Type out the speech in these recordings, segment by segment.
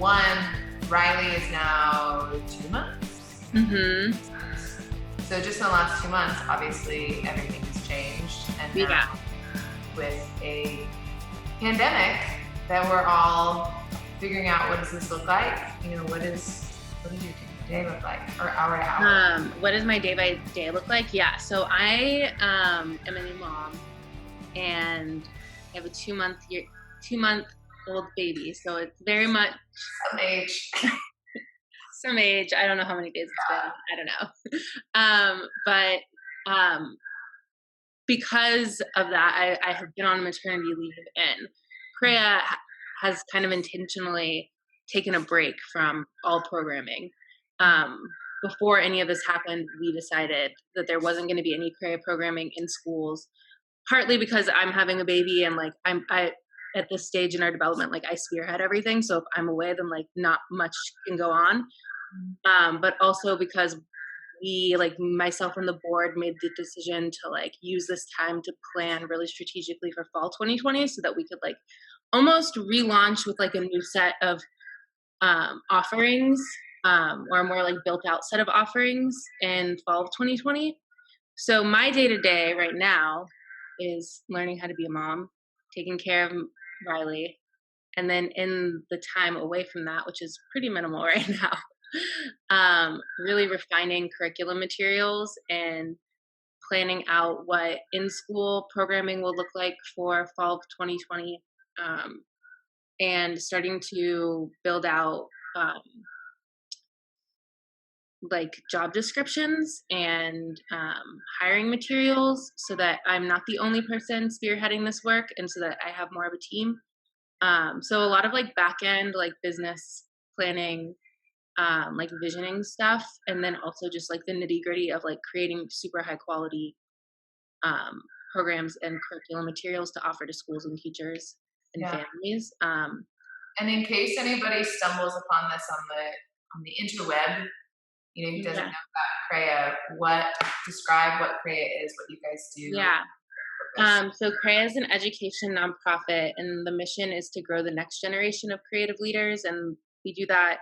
one, Riley is now 2 months. Mm-hmm. So just in the last 2 months, obviously everything has changed. And now Yeah. with a pandemic that we're all figuring out, what does this look like? You know, what does your day look like, or hour to hour? What does my day by day look like? Yeah. So I am a new mom, and I have a 2-month-old baby. So it's very much Some age. some age. I don't know how many days it's been. I don't know. But because of that, I have been on maternity leave, and CREA has kind of intentionally taken a break from all programming. Before any of this happened, we decided that there wasn't going to be any CREA programming in schools, partly because I'm having a baby and like I at this stage in our development, like I spearhead everything. So if I'm away, then like not much can go on. But also because we, like myself and the board, made the decision to like use this time to plan really strategically for fall 2020, so that we could like almost relaunch with like a new set of offerings, or a more like built out set of offerings in fall of 2020. So my day to day right now is learning how to be a mom, taking care of Riley, and then in the time away from that, which is pretty minimal right now, really refining curriculum materials and planning out what in-school programming will look like for fall of 2020, and starting to build out like job descriptions and hiring materials, so that I'm not the only person spearheading this work, and so that I have more of a team. So a lot of like back end, like business planning, like visioning stuff, and then also just like the nitty gritty of like creating super high quality programs and curriculum materials to offer to schools and teachers and families. And in case anybody stumbles upon this on the interweb, you know, who doesn't know about CREA, describe what CREA is, what you guys do. Yeah. So CREA is an education nonprofit, and the mission is to grow the next generation of creative leaders, and we do that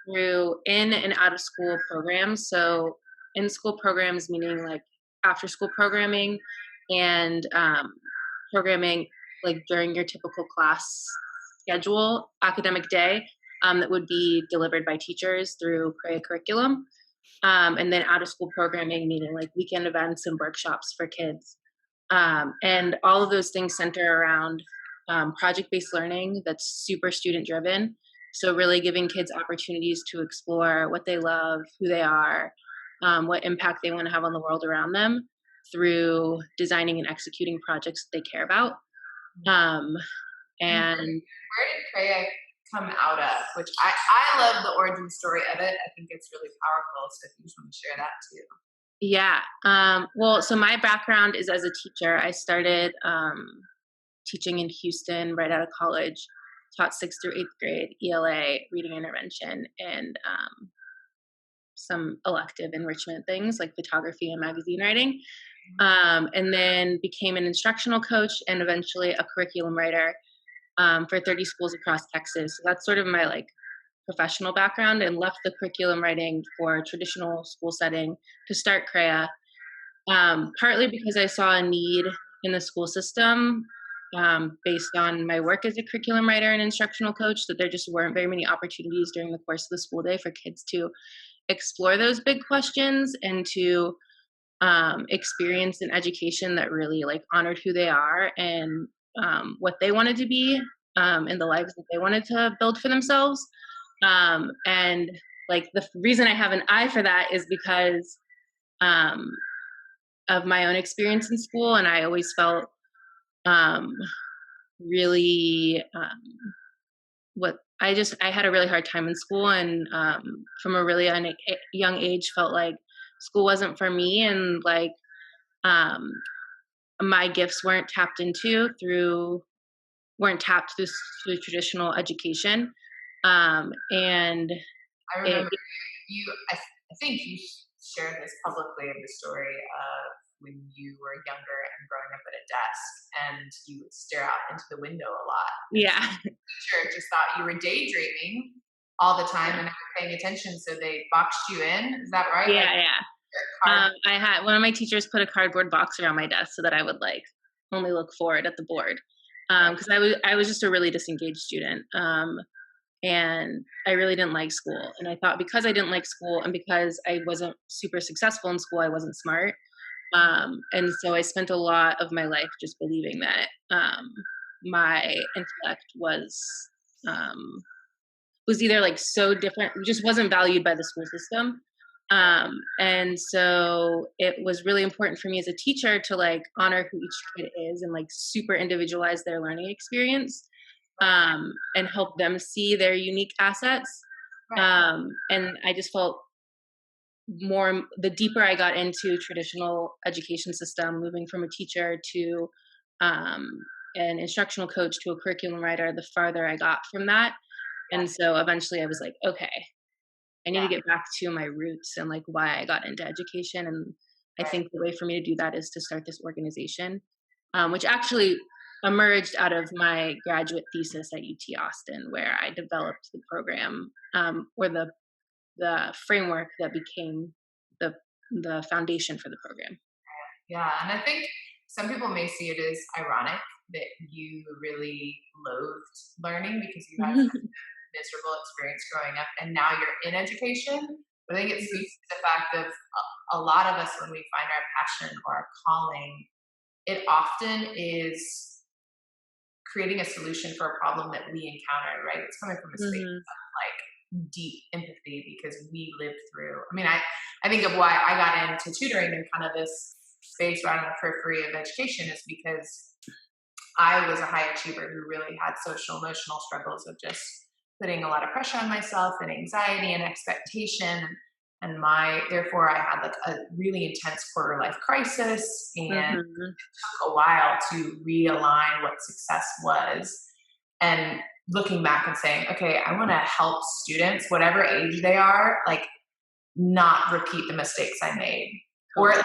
through in and out of school programs. So in school programs, meaning like after school programming and programming like during your typical class schedule, academic day, that would be delivered by teachers through CREA curriculum. And then out of school programming, meaning like weekend events and workshops for kids. And all of those things center around project-based learning that's super student-driven. So really giving kids opportunities to explore what they love, who they are, what impact they want to have on the world around them through designing and executing projects that they care about. And where did CREA come out of? Which I love the origin story of it. I think it's really powerful. So if you just want to share that too. Yeah. Well, so my background is as a teacher. I started teaching in Houston right out of college, taught 6th through 8th grade, ELA, reading intervention, and some elective enrichment things like photography and magazine writing. And then became an instructional coach and eventually a curriculum writer for 30 schools across Texas. So that's sort of my like professional background, and left the curriculum writing for a traditional school setting to start CREA, partly because I saw a need in the school system, based on my work as a curriculum writer and instructional coach, that there just weren't very many opportunities during the course of the school day for kids to explore those big questions and to experience an education that really like honored who they are and what they wanted to be, and the lives that they wanted to build for themselves. And like the reason I have an eye for that is because of my own experience in school, and I always felt really I had a really hard time in school, and from a really young age felt like school wasn't for me, and like my gifts weren't tapped through traditional education. And I remember I think you shared this publicly, of the story of when you were younger and growing up at a desk, and you would stare out into the window a lot. Yeah. The teacher just thought you were daydreaming, all the time and not paying attention, so they boxed you in. Is that right? Yeah, Like, yeah. I had one of my teachers put a cardboard box around my desk so that I would like only look forward at the board. Because I was just a really disengaged student. And I really didn't like school. And I thought because I didn't like school and because I wasn't super successful in school, I wasn't smart. And so I spent a lot of my life just believing that my intellect was either like so different, just wasn't valued by the school system. And so it was really important for me as a teacher to like honor who each kid is and like super individualize their learning experience, and help them see their unique assets. And I just felt more, the deeper I got into traditional education system, moving from a teacher to um, an instructional coach to a curriculum writer, the farther I got from that. And so eventually I was like, okay, I need to get back to my roots and like why I got into education. And I think the way for me to do that is to start this organization, which actually emerged out of my graduate thesis at UT Austin, where I developed the program, or the framework that became the foundation for the program. Yeah, and I think some people may see it as ironic that you really loathed learning because you had such a miserable experience growing up, and now you're in education. But I think it speaks to the fact of a lot of us, when we find our passion or our calling, it often is creating a solution for a problem that we encounter, right? It's coming from a space of like deep empathy because we lived through. I mean, I think of why I got into tutoring and kind of this space right on the periphery of education is because I was a high achiever who really had social emotional struggles of just putting a lot of pressure on myself and anxiety and expectation. And therefore I had like a really intense quarter life crisis, and it took a while to realign what success was. And looking back and saying, okay, I want to help students, whatever age they are, like not repeat the mistakes I made, or at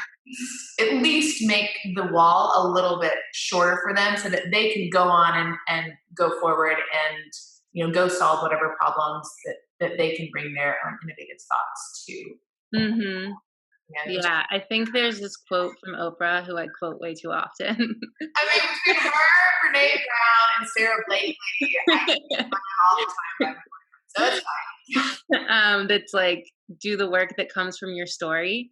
least make the wall a little bit shorter for them so that they can go on and go forward and, you know, go solve whatever problems that they can bring their own innovative thoughts to. Yeah, I think there's this quote from Oprah who I quote way too often. I mean, between her, Brene Brown, and Sarah Blakely, I get all the time. So it's fine. That's like, do the work that comes from your story.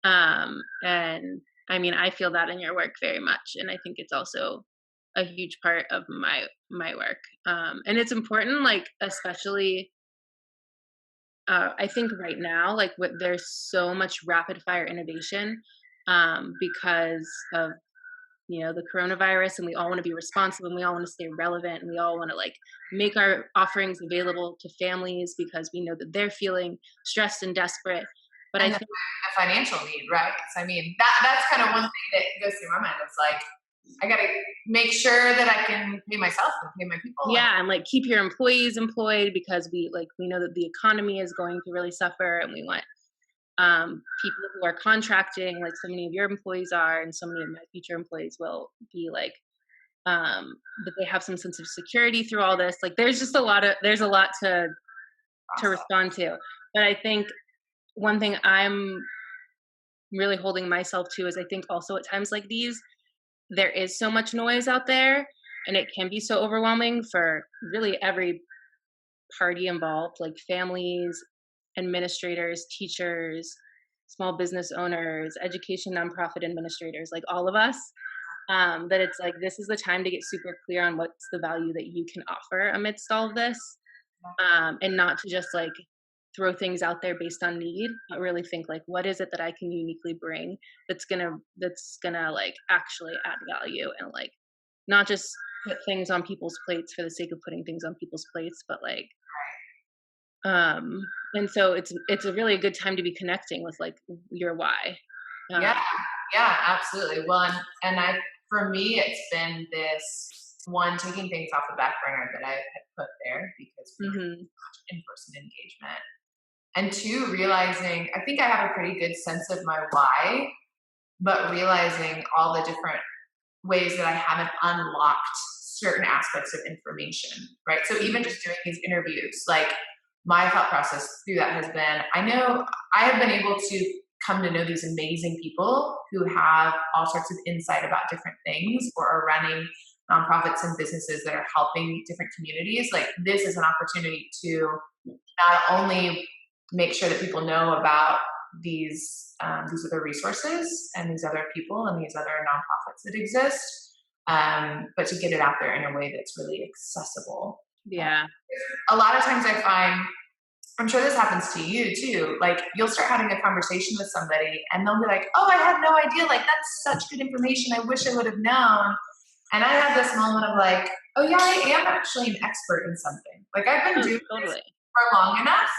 And I mean, I feel that in your work very much. And I think it's also a huge part of my work. And it's important, like, especially, I think right now, like there's so much rapid fire innovation, because of, you know, the coronavirus, and we all want to be responsive and we all want to stay relevant and we all want to like make our offerings available to families because we know that they're feeling stressed and desperate. But And I the think, financial need, right? So, I mean, that's kind of one thing that goes through my mind. It's like, I got to make sure that I can pay myself and pay my people. yeah, and like keep your employees employed because we know that the economy is going to really suffer, and we want people who are contracting, like so many of your employees are, and so many of my future employees will be, like, that they have some sense of security through all this. Like, there's a lot to respond to. But I think one thing I'm really holding myself to is I think also at times like these, there is so much noise out there, and it can be so overwhelming for really every party involved, like families, administrators, teachers, small business owners, education nonprofit administrators, like all of us, that it's like this is the time to get super clear on what's the value that you can offer amidst all of this, and not to just like throw things out there based on need, but really think like, what is it that I can uniquely bring that's gonna like actually add value, and like not just put things on people's plates for the sake of putting things on people's plates, but like, and so it's a really good time to be connecting with like your why. Yeah, absolutely. Well, for me, it's been this one, taking things off the back burner that I had put there because we were much in-person engagement. And two, realizing, I think I have a pretty good sense of my why, but realizing all the different ways that I haven't unlocked certain aspects of information, right? So even just doing these interviews, like my thought process through that has been, I know I have been able to come to know these amazing people who have all sorts of insight about different things or are running nonprofits and businesses that are helping different communities. Like, this is an opportunity to not only make sure that people know about these other resources and these other people and these other nonprofits that exist, but to get it out there in a way that's really accessible. Yeah. A lot of times I find, I'm sure this happens to you too, like, you'll start having a conversation with somebody and they'll be like, oh, I had no idea. Like, that's such good information. I wish I would have known. And I had this moment of like, oh yeah, I am actually an expert in something. Like, I've been Oh, doing this totally. for long enough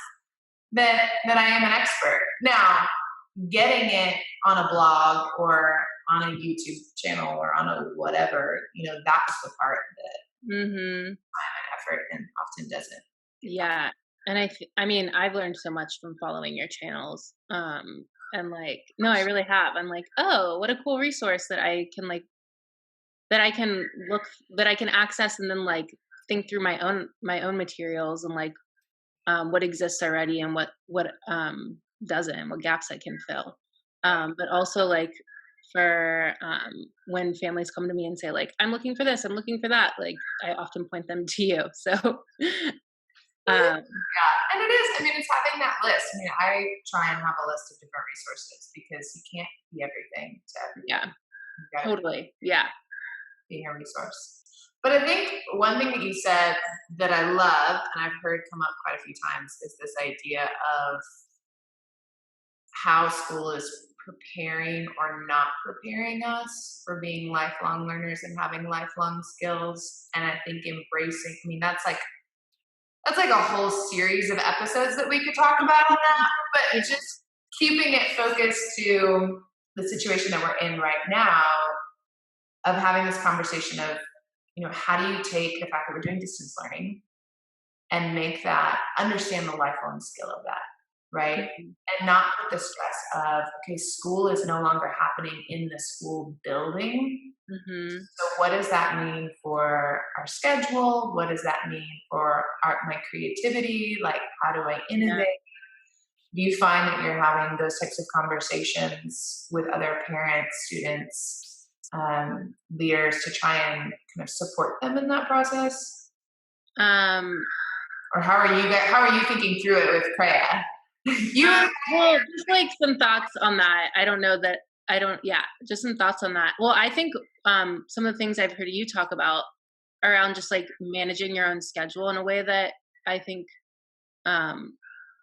that I am an expert. Now, getting it on a blog or on a YouTube channel or on a whatever, that's the part that Mhm. effort and often doesn't. Yeah. And I mean, I've learned so much from following your channels. And like, no, I really have. I'm like, oh, what a cool resource that I can like, that I can look, that I can access and then like think through my own materials and like, what exists already and what doesn't, what gaps I can fill. But also like for when families come to me and say like, I'm looking for this, I'm looking for that, like I often point them to you. So um Yeah, and it is. I mean, it's having that list. I mean, I try and have a list of different resources because you can't be everything to everyone. yeah, You got to totally. Yeah. be a resource. But I think one thing that you said that I love, and I've heard come up quite a few times, is this idea of how school is preparing or not preparing us for being lifelong learners and having lifelong skills. And I think embracing, I mean, that's like a whole series of episodes that we could talk about on that, but just keeping it focused to the situation that we're in right now, of having this conversation of, how do you take the fact that we're doing distance learning and make that, understand the lifelong skill of that, right? Mhm. And not put the stress of, okay, school is no longer happening in the school building. Mhm. So what does that mean for our schedule? What does that mean for my creativity? Like, how do I Yeah. innovate? Do you find that you're having those types of conversations with other parents, students, leaders to try and kind of support them in that process? Um Or how are you thinking through it with CREA? you well, just like some thoughts on that. I don't know that I don't yeah, just some thoughts on that. Well, I think some of the things I've heard you talk about around just like managing your own schedule in a way that I think um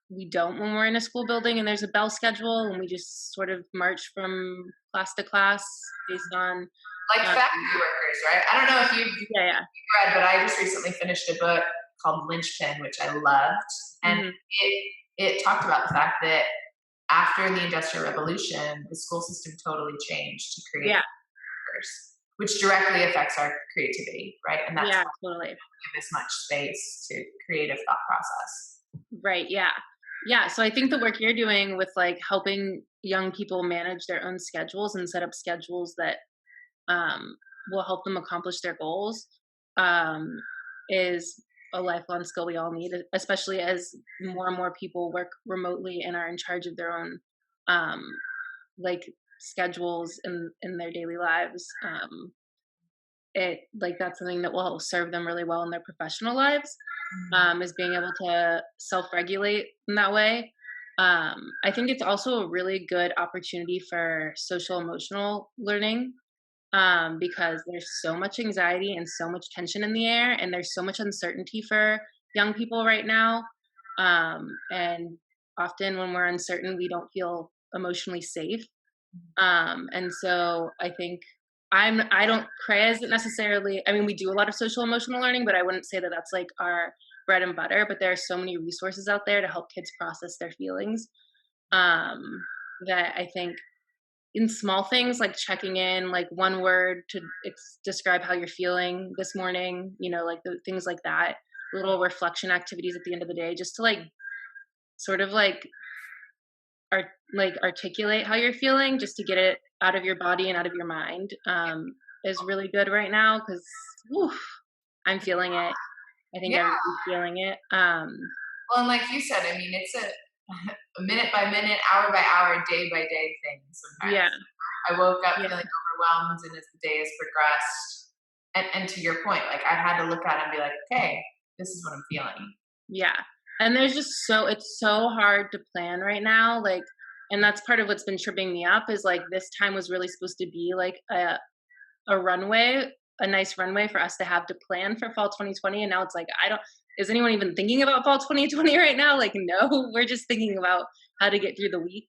we don't when we're in a school building and there's a bell schedule and we just sort of march from class to class based on like um factory workers, right? I don't know if you've yeah, yeah. read, but I just recently finished a book called Lynchpin, which I loved, and Mhm. it talked about the fact that after the Industrial Revolution, the school system totally changed to create Yeah, workers, which directly affects our creativity, right? And that's yeah, why totally. we give as much space to creative thought process. Right, yeah. Yeah, so I think the work you're doing with like helping young people manage their own schedules and set up schedules that um, will help them accomplish their goals um, is a lifelong skill we all need, especially as more and more people work remotely and are in charge of their own um, like schedules in their daily lives. It like that's something that will serve them really well in their professional lives, is being able to self-regulate in that way. I think it's also a really good opportunity for social emotional learning, because there's so much anxiety and so much tension in the air, and there's so much uncertainty for young people right now. And often when we're uncertain, we don't feel emotionally safe. And so I think I don't CREA isn't necessarily, I mean, we do a lot of social emotional learning, but I wouldn't say that that's like our bread and butter, but there are so many resources out there to help kids process their feelings. Um, that I think in small things like checking in, like one word to describe how you're feeling this morning, like the things like that, little reflection activities at the end of the day, just to like sort of like articulate how you're feeling, just to get it out of your body and out of your mind, is really good right now because I'm feeling it. I think Yeah, everybody's feeling it. Well, and like you said, I mean, it's a minute by minute, hour by hour, day by day thing sometimes. Yeah. I woke up Yeah. feeling overwhelmed, and as the day has progressed, and to your point, like I had to look at it and be like, okay, this is what I'm feeling. Yeah. And there's just it's so hard to plan right now. Like, and that's part of what's been tripping me up is like this time was really supposed to be like a runway, a nice runway for us to have to plan for fall 2020. And now it's like, is anyone even thinking about fall 2020 right now? Like, no, we're just thinking about how to get through the week.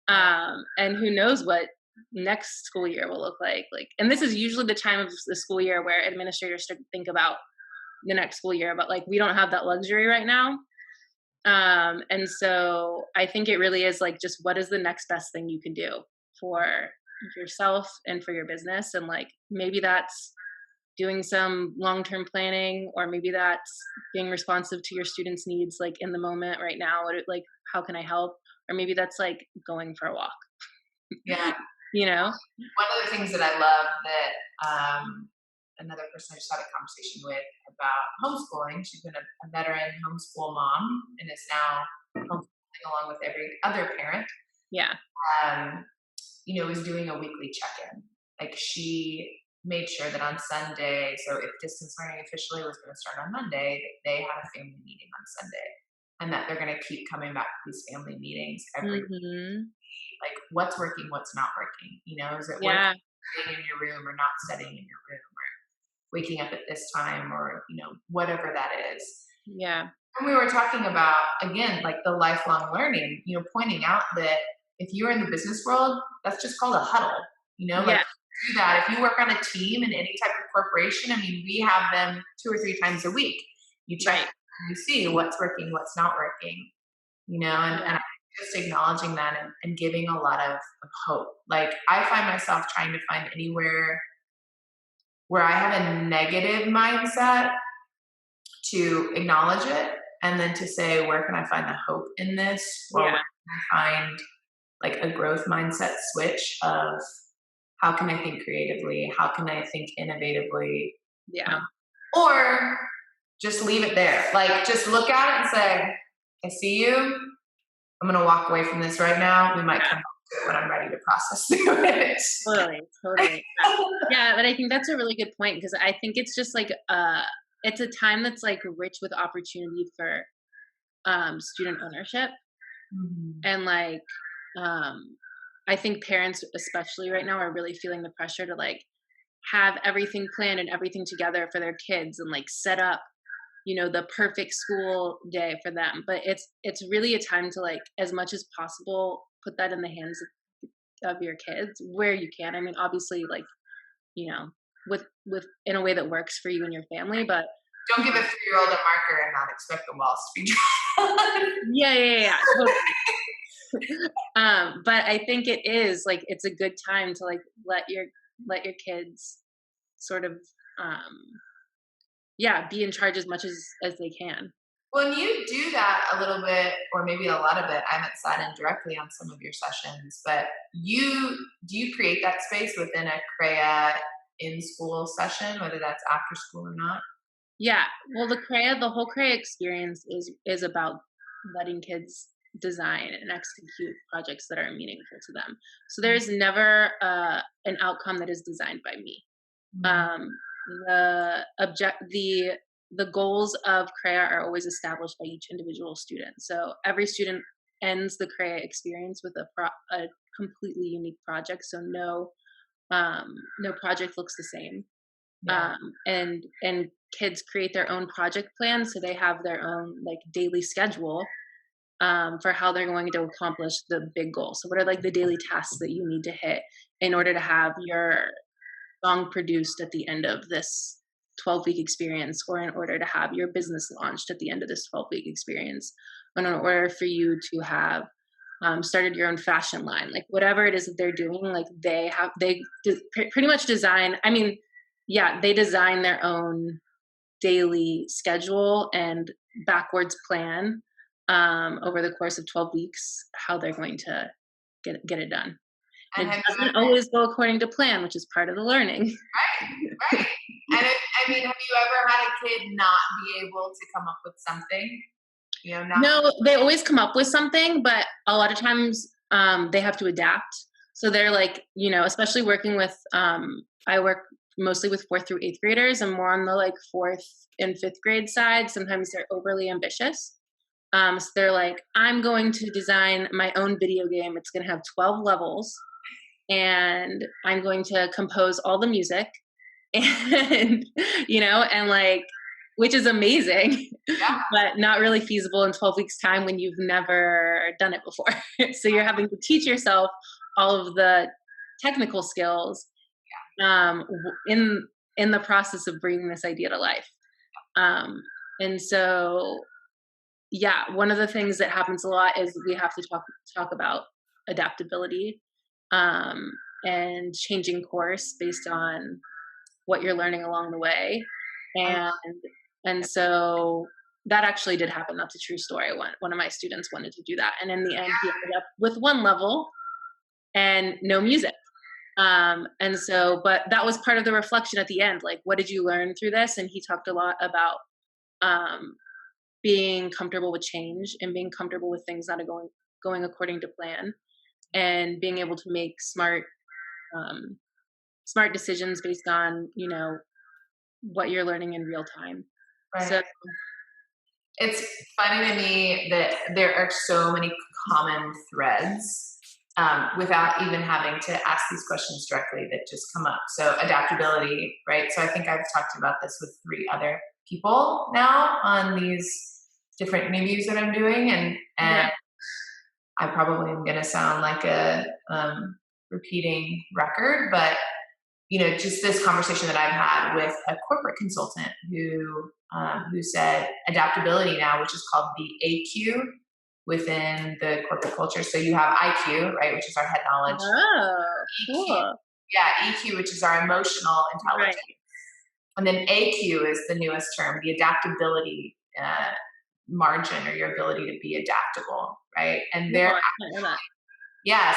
And who knows what next school year will look like. Like, and this is usually the time of the school year where administrators start to think about the next school year, but like, we don't have that luxury right now. And so I think it really is like, just what is the next best thing you can do for yourself and for your business? And like, maybe that's doing some long-term planning, or maybe that's being responsive to your students' needs, like in the moment right now, like, how can I help? Or maybe that's like going for a walk, Yeah. you know? One of the things that I love that another person I just had a conversation with about homeschooling, she's been a veteran homeschool mom and is now homeschooling along with every other parent, Yeah. um, was doing a weekly check-in. Like she made sure that on Sunday, so if distance learning officially was going to start on Monday, that they had a family meeting on Sunday, and that they're going to keep coming back to these family meetings every week. Hmm. Like what's working, what's not working. Is it working Yeah. studying in your room or not studying in your room, or waking up at this time, or whatever that is. Yeah. And we were talking about, again, like the lifelong learning, pointing out that if you're in the business world, that's just called a huddle. Like Yeah. do that. If you work on a team in any type of corporation, I mean, we have them 2 or 3 times a week. You check, Right. and you see what's working, what's not working, and Yeah. I just acknowledging that, and giving a lot of hope. Like I find myself trying to find anywhere where I have a negative mindset, to acknowledge it, and then to say, where can I find the hope in this? Or where Yeah. can I find like a growth mindset switch of how can I think creatively? How can I think innovatively? Yeah. Or just leave it there. Like just look at it and say, I see you. I'm going to walk away from this right now. We might come back to it when I'm ready to process through it. Totally. Totally. Yeah, but I think that's a really good point, because I think it's just like it's a time that's like rich with opportunity for student ownership, Mhm. and like I think parents especially right now are really feeling the pressure to like have everything planned and everything together for their kids, and like set up the perfect school day for them. But it's really a time to, like, as much as possible, put that in the hands of your kids where you can. I mean, obviously, like, you know, with in a way that works for you and your family. But Don't give a 3-year-old a marker and not expect the walls to be drawn. yeah, totally. But I think it is like, it's a good time to like let your kids sort of um be in charge as much as they can. When you do that a little bit, or maybe a lot of it, I haven't sat in directly on some of your sessions, but do you create that space within a CREA in school session, whether that's after school or not? Yeah. Well, the whole CREA experience is about letting kids design and execute projects that are meaningful to them. So there's never an outcome that is designed by me. Mhm. Um, the goals of CREA are always established by each individual student. So every student ends the CREA experience with a completely unique project. So no project looks the same. Yeah. And kids create their own project plans, so they have their own like daily schedule for how they're going to accomplish the big goal. So what are like the daily tasks that you need to hit in order to have your song produced at the end of this 12-week experience, or in order to have your business launched at the end of this 12-week experience, and in order for you to have started your own fashion line, like whatever it is that they're doing, like pretty much design. I mean, yeah, they design their own daily schedule and backwards plan over the course of 12 weeks how they're going to get it done. And And it have you doesn't ever, always go according to plan, which is part of the learning. right? And I mean, have you ever had a kid not be able to come up with something? Now. No, they always come up with something, but a lot of times they have to adapt. So they're like, especially working with, I work mostly with 4th through 8th graders and more on the like 4th and 5th grade side. Sometimes they're overly ambitious. So they're like, I'm going to design my own video game. It's going to have 12 levels and I'm going to compose all the music and, and like, which is amazing, Yeah. but not really feasible in 12 weeks time when you've never done it before. So you're having to teach yourself all of the technical skills in the process of bringing this idea to life. And so, yeah, one of the things that happens a lot is we have to talk about adaptability and changing course based on what you're learning along the way. And so that actually did happen. That's a true story. One of my students wanted to do that. And in the end, he ended up with 1 level and no music. And so, but that was part of the reflection at the end. Like, what did you learn through this? And he talked a lot about being comfortable with change and being comfortable with things not going according to plan, and being able to make smart decisions based on what you're learning in real time. Right. So it's funny to me that there are so many common threads without even having to ask these questions directly that just come up. So adaptability, right? So I think I've talked about this with 3 other people now on these different interviews that I'm doing, and I probably am going to sound like a repeating record, but just this conversation that I've had with a corporate consultant who said adaptability now, which is called the AQ within the corporate culture. So you have IQ, right, which is our head knowledge. Oh, EQ, cool. yeah, EQ, which is our emotional intelligence. Right. And then AQ is the newest term, the adaptability margin, or your ability to be adaptable, right? And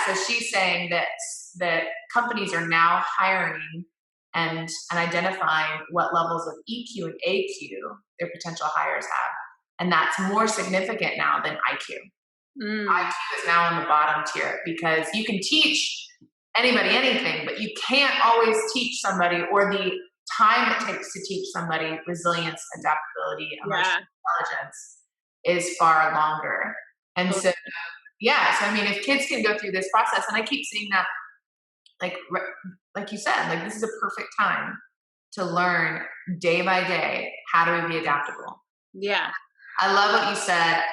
so she's saying that companies are now hiring and identifying what levels of EQ and AQ their potential hires have. And that's more significant now than IQ. IQ is now on the bottom tier, because you can teach anybody anything, but you can't always teach somebody, or the time it takes to teach somebody resilience, adaptability, emotional intelligence is far longer. And so, I mean, if kids can go through this process, and I keep seeing that, like you said, like this is a perfect time to learn day by day, how do we be adaptable? Yeah. I love what you said.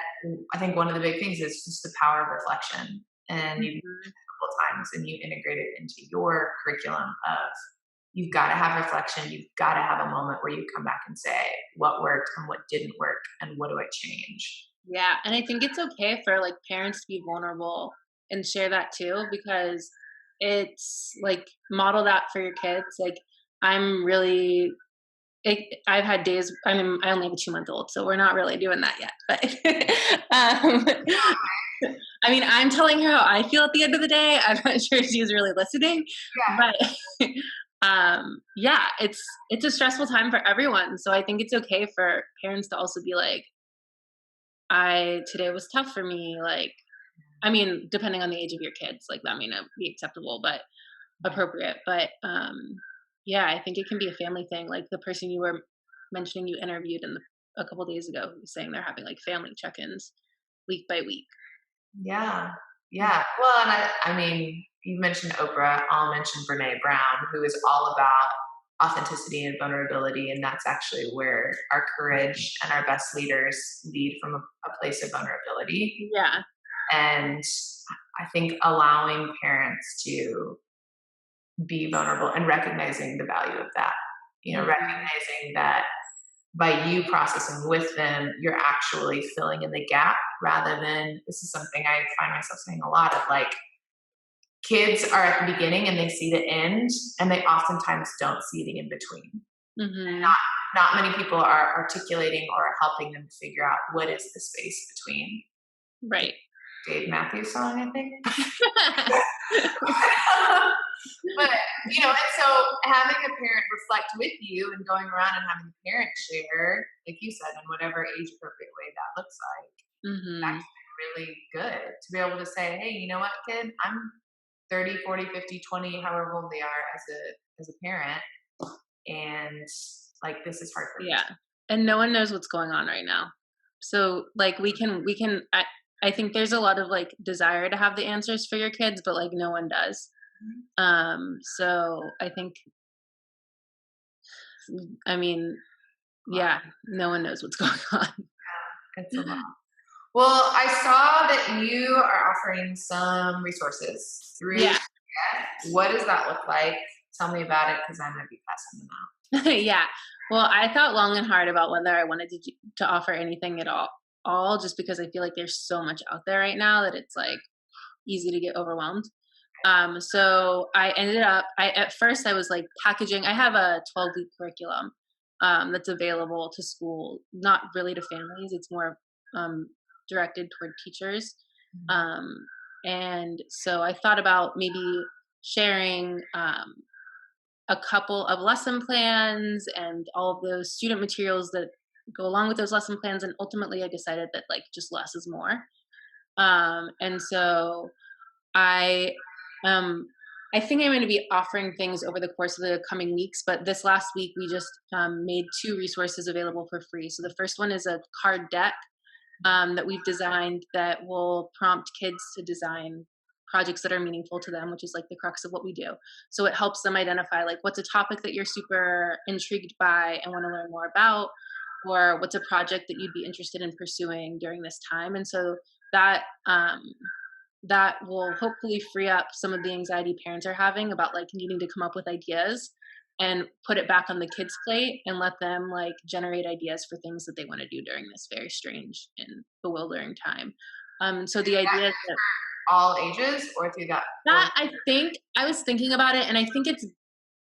I think one of the big things is just the power of reflection. And you've done it a couple times, and you integrate it into your curriculum of, you've got to have reflection. You've got to have a moment where you come back and say what worked and what didn't work, and what do I change? Yeah. And I think it's okay for like parents to be vulnerable and share that too, because it's like, model that for your kids. Like, I've had days, I only have a 2-month-old, so we're not really doing that yet, but I mean, I'm telling her how I feel at the end of the day. I'm not sure she's really listening, but it's a stressful time for everyone. So I think it's okay for parents to also be like, today was tough for me. Like, I mean, depending on the age of your kids, like that may not be acceptable, but appropriate. But I think it can be a family thing. Like the person you were mentioning you interviewed a couple days ago, who was saying they're having like family check-ins week by week. Yeah. Yeah. Well, and I mean, you mentioned Oprah, I'll mention Brene Brown, who is all about authenticity and vulnerability. And that's actually where our courage and our best leaders lead, from a place of vulnerability. Yeah. And I think allowing parents to be vulnerable and recognizing the value of that, recognizing that by you processing with them, you're actually filling in the gap, rather than, this is something I find myself saying a lot of, like, kids are at the beginning and they see the end, and they oftentimes don't see the in between. Mm-hmm. Not many people are articulating or helping them figure out what is the space between. Right. Dave Matthews song, I think. But, and so having a parent reflect with you, and going around and having the parent share, like you said, in whatever age appropriate way that looks like, Mhm. Actually really good to be able to say, hey, you know what, kid, I'm 30, 40, 50, 20, however old they are as a parent, and like this is hard for me. Yeah. And no one knows what's going on right now. So, like, we can I think there's a lot of, like, desire to have the answers for your kids, but, like, no one does. Mhm. So I think I mean, Wow, yeah, no one knows what's going on. it's a lot. Well, I saw that you are offering some resources through Yeah. CREA. What does that look like? Tell me about it because I might be passing them out. Yeah. Well, I thought long and hard about whether I wanted to offer anything at all, just because I feel like there's so much out there right now that it's like easy to get overwhelmed. So I ended up, I at first I was like packaging. I have a 12-week curriculum that's available to school, not really to families. It's more um, directed toward teachers. Mhm. Um, and so I thought about maybe sharing a couple of lesson plans and all of those student materials that go along with those lesson plans. And ultimately, I decided that like just less is more. And so I um I think I'm going to be offering things over the course of the coming weeks, but this last week we just made two resources available for free. So the first one is a card deck that we've designed that will prompt kids to design projects that are meaningful to them, which is like the crux of what we do. So it helps them identify like what's a topic that you're super intrigued by and want to learn more about, or what's a project that you'd be interested in pursuing during this time. And so that that will hopefully free up some of the anxiety parents are having about like needing to come up with ideas and put it back on the kids plate and let them like generate ideas for things that they want to do during this very strange and bewildering time. So the idea is that All ages or through that? Or I think I was thinking about it, and I think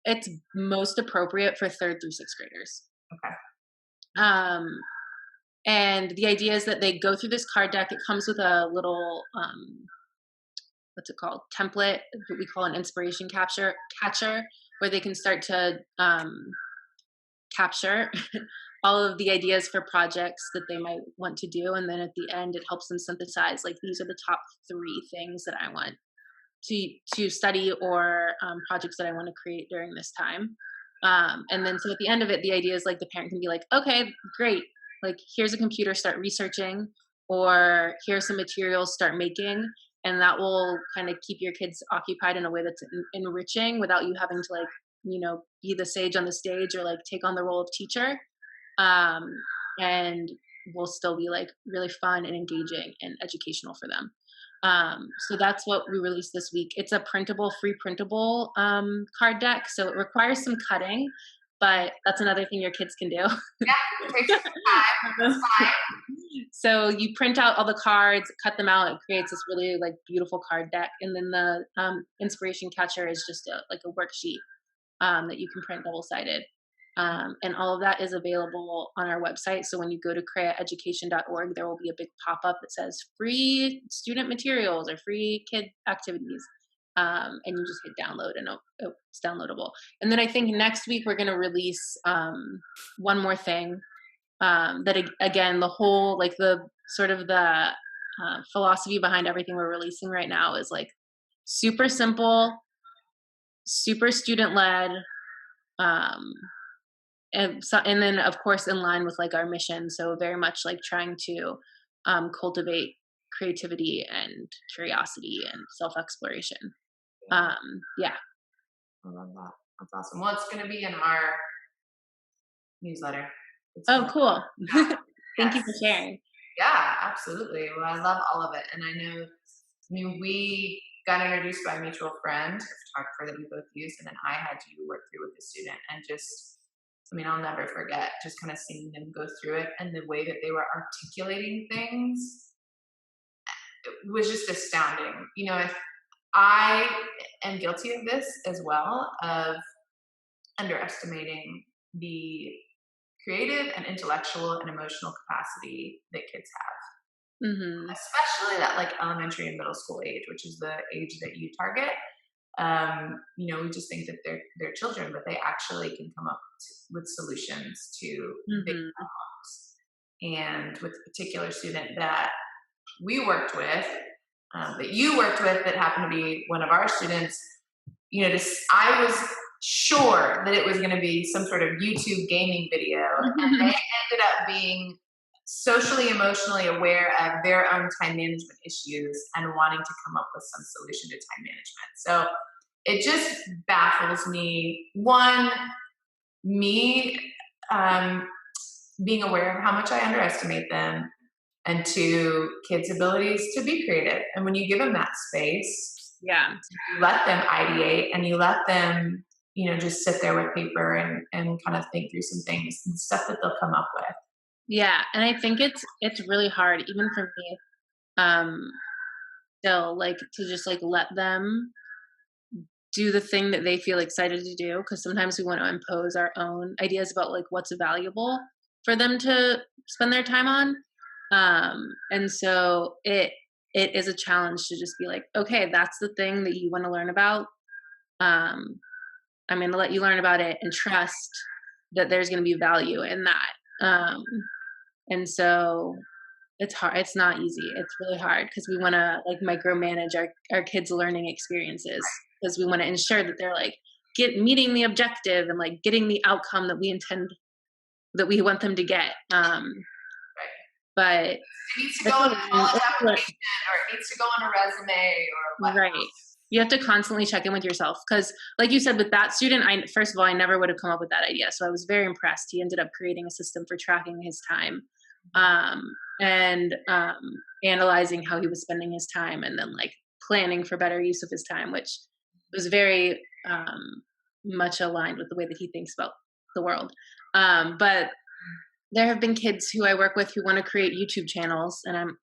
it's most appropriate for third through sixth graders. okay. um and the idea is that they go through this card deck. It comes with a little what's it called, template, what we call an inspiration capture catcher, where they can start to capture all of the ideas for projects that they might want to do, and then at the end it helps them synthesize like these are the top three things that I want to study, or projects that I want to create during this time. And then so at the end of it, the idea is like the parent can be like, okay, great, like here's a computer, start researching, or here's some materials, start making. And that will kind of keep your kids occupied in a way that's enriching without you having to like, be the sage on the stage or like take on the role of teacher. um, and will still be like really fun and engaging and educational for them. So that's what we released this week. It's a printable, free printable card deck. So it requires some cutting, but that's another thing your kids can do. Yeah, it takes time. It's fine. So you print out all the cards, cut them out. It creates this really like beautiful card deck, and then the inspiration catcher is just like a worksheet that you can print double sided. And all of that is available on our website. So when you go to creaeducation.org, there will be a big pop up that says free student materials or free kid activities. And you just hit download, and it's downloadable. And then I think next week we're going to release one more thing that, again, the whole, like the sort of the philosophy behind everything we're releasing right now is like super simple, super student led. Um, and then of course in line with like our mission, so very much like trying to cultivate creativity and curiosity and self-exploration. Yeah, Yeah. I love that. That's awesome. Well, it's going to be in our newsletter. It's Oh, going to cool. Thank yes. you for sharing. Yeah, absolutely. Well, I love all of it. And I know, I mean, we got introduced by a mutual friend, a photographer that we both use, and then I had to work through with the student. And just, I mean, I'll never forget just kind of seeing them go through it and the way that they were articulating things was just astounding. You know, if I am guilty of this as well, of underestimating the creative and intellectual and emotional capacity that kids Hmm. have, especially that like elementary and middle school age, which is the age that you target. We just think that they're children, but they actually can come up with solutions to big Hmm. problems. And with a particular student that we worked with, that you worked with, that happened to be one of our students, I was sure that it was going to be some sort of YouTube gaming video, and they ended up being socially, emotionally aware of their own time management issues and wanting to come up with some solution to time management. So it just baffles me. One, me being aware of how much I underestimate them, and two, kids' abilities to be creative. And when you give them that space, Yeah. you let them ideate and you let them, just sit there with paper and kind of think through some things and stuff that they'll come up with. Yeah, and I think it's really hard even for me, um, still, like, to just, like, let them do the thing that they feel excited to do, because sometimes we wanna impose our own ideas about, like, what's valuable for them to spend their time on, and so it is a challenge to just be like, "Okay, that's the thing that you wanna learn about, um, I'm gonna let you learn about it and trust that there's gonna be value in that," and so it's hard. It's not easy. It's really hard because we want to like micromanage our kids' learning experiences because we want to ensure that they're like meeting the objective and like getting the outcome that we intend that we want them to get. Right. But It needs to it's go a in a college learn- application, or it needs to go on a resume, or what. right. You have to constantly check in with yourself because, like you said, with that student, I first of all, I never would have come up with that idea. So I was very impressed. He ended up creating a system for tracking his time, um, and analyzing how he was spending his time, and then like planning for better use of his time, which was very much aligned with the way that he thinks about the world. But there have been kids who I work with who want to create YouTube channels,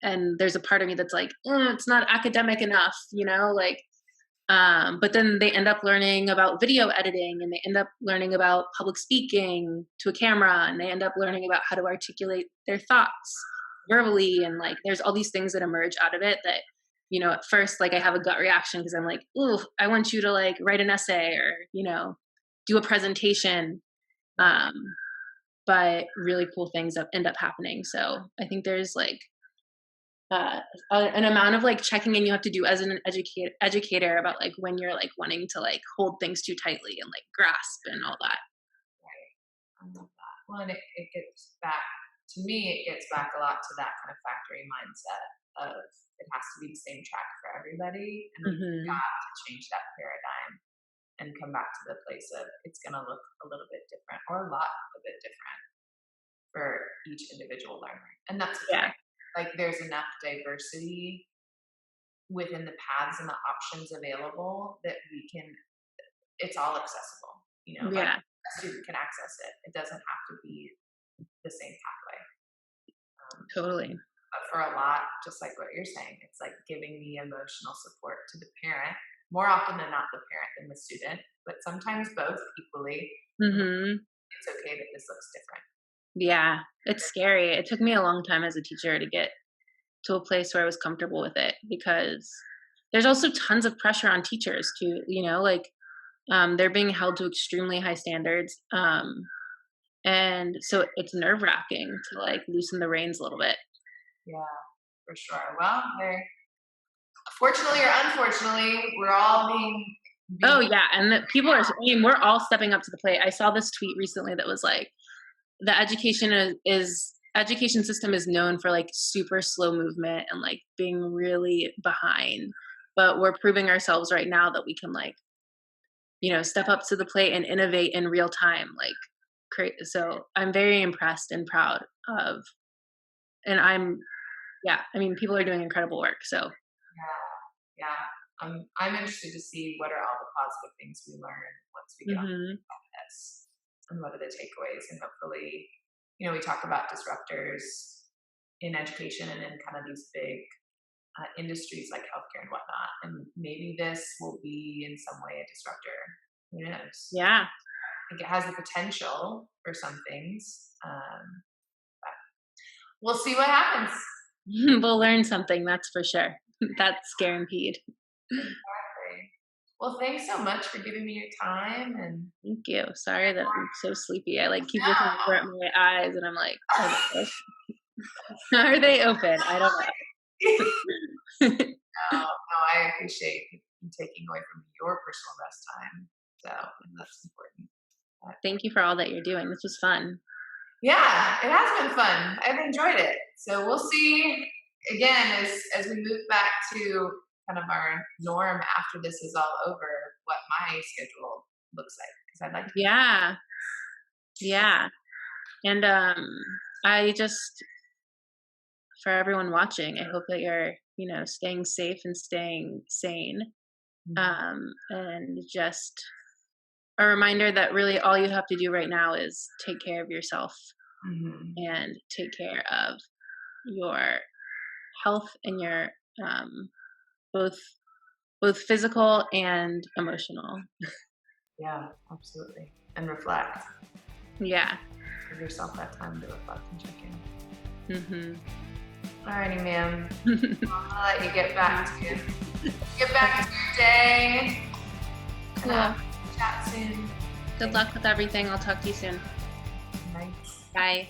and there's a part of me that's like, it's not academic enough, like. But then they end up learning about video editing, and they end up learning about public speaking to a camera, and they end up learning about how to articulate their thoughts verbally, and like there's all these things that emerge out of it that at first like I have a gut reaction because I'm like, ooh, I want you to like write an essay or do a presentation, um, but really cool things that end up happening. So I think there's like an amount of like checking in you have to do as an educator about like when you're like wanting to like hold things too tightly and like grasp and all that. Right. I love that. Well, and it gets back to me. It gets back a lot to that kind of factory mindset of it has to be the same track for everybody, and we've Hmm. got to change that paradigm and come back to the place of it's going to look a little bit different, or a lot a bit different for each individual learner, and that's Yeah. okay. Like there's enough diversity within the paths and the options available that it's all accessible, like Yeah. a student can access it. It doesn't have to be the same pathway. Totally. But for a lot, just like what you're saying, it's like giving the emotional support to the parent, more often than not the parent than the student, but sometimes both equally. Hmm. It's okay that this looks different. Yeah. It's scary. It took me a long time as a teacher to get to a place where I was comfortable with it because there's also tons of pressure on teachers to, like they're being held to extremely high standards. And so it's nerve wracking to like loosen the reins a little bit. Yeah, for sure. Well, they're fortunately or unfortunately, we're all Oh being yeah, and the people are. I mean, we're all stepping up to the plate. I saw this tweet recently that was like, the education system is known for like super slow movement and like being really behind, but we're proving ourselves right now that we can like step up to the plate and innovate in real time. Like, so I'm very impressed and proud of, and yeah. I mean, people are doing incredible work. So Yeah, yeah. I'm interested to see what are all the positive things we learn once we get on hmm this, and what are the takeaways, and hopefully, we talk about disruptors in education and in kind of these big industries like healthcare and whatnot, and maybe this will be in some way a disruptor. Who knows? yeah, I think it has the potential for some things, but we'll see what happens. we'll learn something. That's for sure. That's guaranteed. Exactly. Well, thanks so much for giving me your time. And Thank you. Sorry that I'm so sleepy. I like keep looking over at my eyes and I'm like, are they open? Are they open? I don't know. No, I appreciate you taking away from your personal rest time. So that's important. But Thank you for all that you're doing. This was fun. yeah, it has been fun. I've enjoyed it. So we'll see again as we move back to kind of our norm after this is all over, what my schedule looks like. Because I'd like to. Yeah. Yeah. And I just, for everyone watching, I hope that you're, staying safe and staying sane. And just a reminder that really all you have to do right now is take care of yourself and take care of your health and your both physical and emotional. Yeah, absolutely. And reflect. Yeah. Give yourself that time to reflect and check in. Alrighty, ma'am. I'll let you get back to your day. Cool. Chat soon. Good luck with everything. I'll talk to you soon. Nice. Bye.